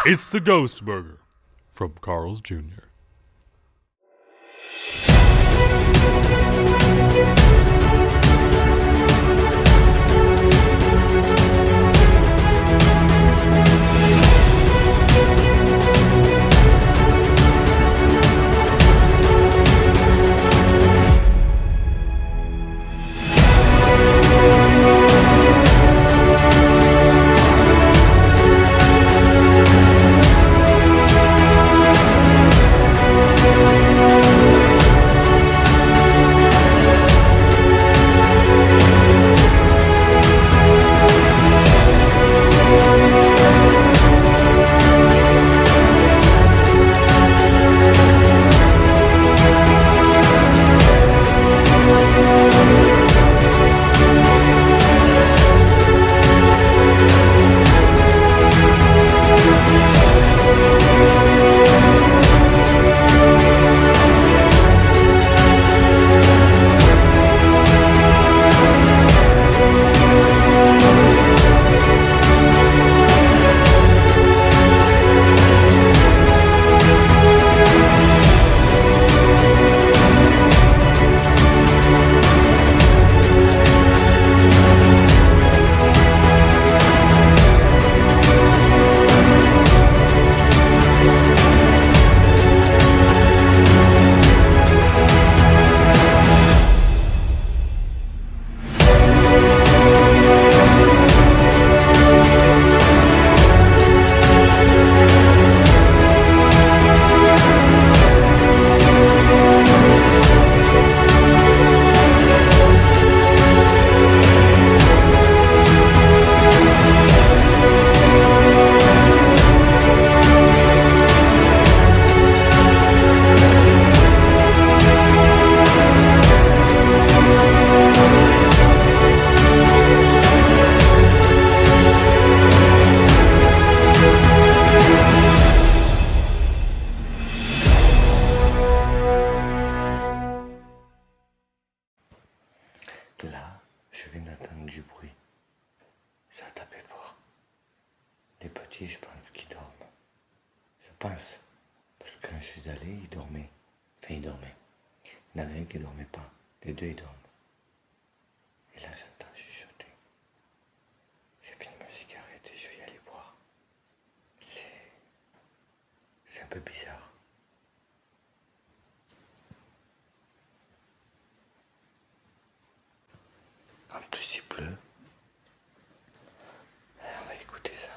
It's the Ghost Burger from Carl's Jr. Là, je viens d'entendre du bruit. Ça a tapé fort. Les petits, je pense qu'ils dorment. Je pense. Parce que quand je suis allé, ils dormaient. Enfin, ils dormaient. Il y en avait un qui ne dormait pas. Les deux, ils dorment. Et là, j'entends chuchoter. J'ai fini ma cigarette et je vais y aller voir. C'est un peu bizarre. En plus, il pleut. On va écouter ça.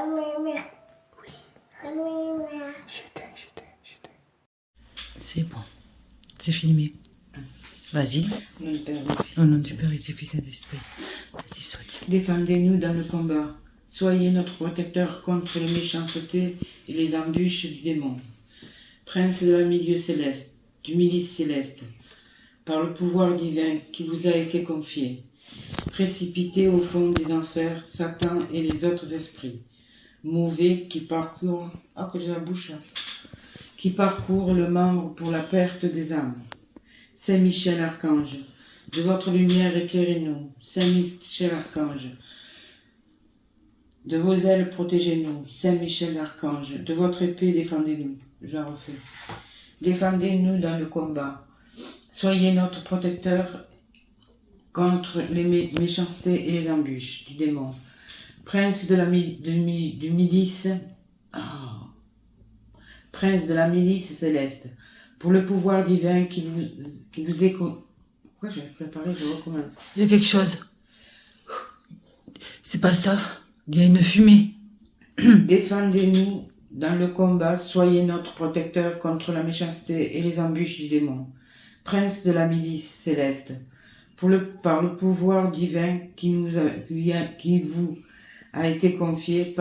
Oui. J'éteins. C'est bon. C'est filmé. Vas-y. Au nom du Père et du Fils et du Saint-Esprit. Vas-y, sois Dieu. Défendez-nous dans le combat. Soyez notre protecteur contre les méchancetés et les embûches du démon. Prince de la milieu céleste, du milice céleste, par le pouvoir divin qui vous a été confié, précipitez au fond des enfers Satan et les autres esprits mauvais qui parcourent, qui parcourent le membre pour la perte des âmes. Saint Michel Archange, de votre lumière éclairez-nous. Saint Michel Archange, de vos ailes protégez-nous. Saint Michel Archange, de votre épée défendez-nous. Je la refais. Défendez-nous dans le combat. Soyez notre protecteur contre les méchancetés et les embûches du démon. Prince de la du milice, Prince de la milice céleste, pour le pouvoir divin qui vous est... Pourquoi je vais parler, je recommence. Il y a quelque chose. C'est pas ça. Il y a une fumée. Défendez-nous dans le combat, soyez notre protecteur contre la méchanceté et les embûches du démon. Prince de la milice céleste, par le pouvoir divin qui vous a été confié,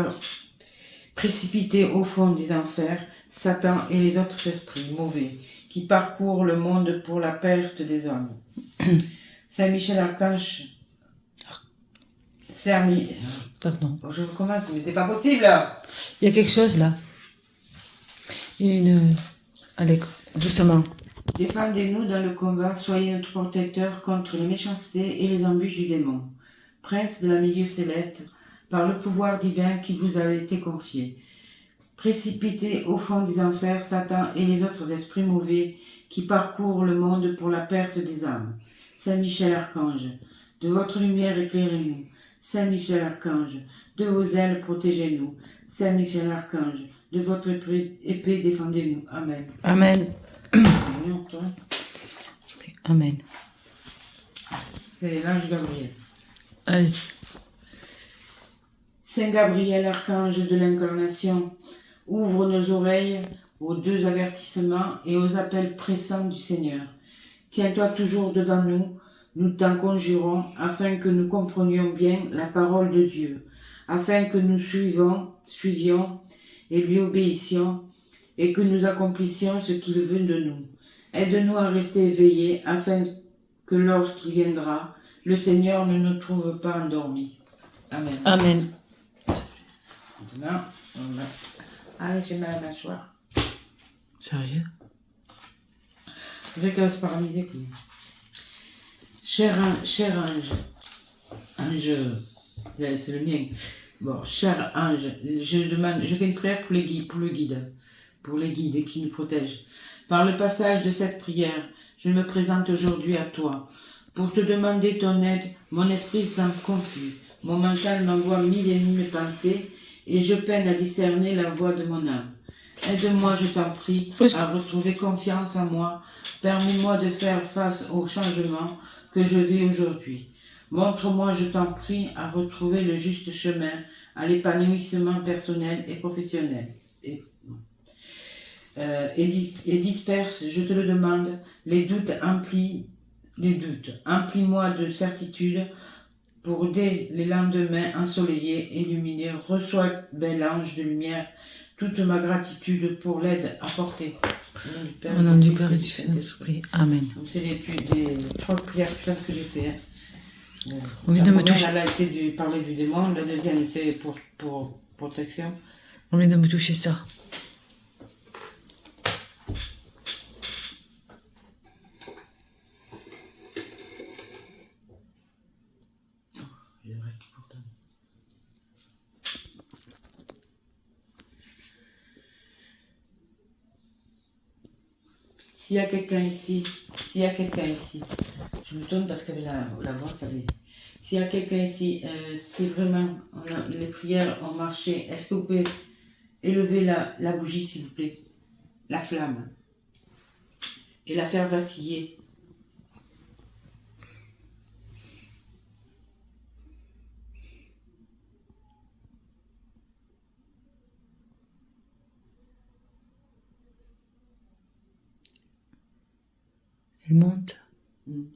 précipitez au fond des enfers Satan et les autres esprits mauvais qui parcourent le monde pour la perte des hommes. Saint Michel Archange, Pardon. je recommence, mais c'est pas possible. Il y a quelque chose là. Il y a une... Allez, doucement. Défendez-nous dans le combat, soyez notre protecteur contre les méchancetés et les embûches du démon. Prince de la milieu céleste, par le pouvoir divin qui vous a été confié. Précipitez au fond des enfers Satan et les autres esprits mauvais qui parcourent le monde pour la perte des âmes. Saint Michel Archange, de votre lumière éclairez-nous. Saint Michel Archange, de vos ailes protégez-nous. Saint Michel Archange, de votre épée défendez-nous. Amen. Amen. Amen. C'est l'ange Gabriel. Vas-y. Saint Gabriel, archange de l'incarnation, ouvre nos oreilles aux deux avertissements et aux appels pressants du Seigneur. Tiens-toi toujours devant nous, nous t'en conjurons, afin que nous comprenions bien la parole de Dieu, afin que nous suivions et lui obéissions, et que nous accomplissions ce qu'il veut de nous. Aide-nous à rester éveillés, afin que lorsqu'il viendra, le Seigneur ne nous trouve pas endormis. Amen. Amen. Maintenant, on a... Ah, j'ai mal à la mâchoire. Sérieux? Je vais qu'elle se paralyser. Cher ange, c'est le mien. Bon, cher ange, je fais une prière pour les guides qui nous protègent. Par le passage de cette prière, je me présente aujourd'hui à toi. Pour te demander ton aide, mon esprit semble confus. Mon mental m'envoie mille et mille pensées et je peine à discerner la voix de mon âme. Aide-moi, je t'en prie, à retrouver confiance en moi. Permets-moi de faire face aux changements que je vis aujourd'hui. Montre-moi, je t'en prie, à retrouver le juste chemin, à l'épanouissement personnel et professionnel. Et disperse, je te le demande, les doutes. Emplis-moi de certitude pour dès les lendemains ensoleillés et lumineux. Reçois, bel ange de lumière, toute ma gratitude pour l'aide apportée. Au nom du Père et du Saint-Esprit. Amen. C'est les 3 prières puissantes que j'ai fait. On vient de me toucher. La première, elle a été parler du démon. La deuxième, c'est pour protection. On vient de me toucher ça. S'il y a quelqu'un ici, je me tourne parce que la voix, ça l'est. S'il y a quelqu'un ici, si vraiment les prières ont marché, est-ce que vous pouvez élever la bougie, s'il vous plaît, la flamme, et la faire vaciller? Elle monte. Mm.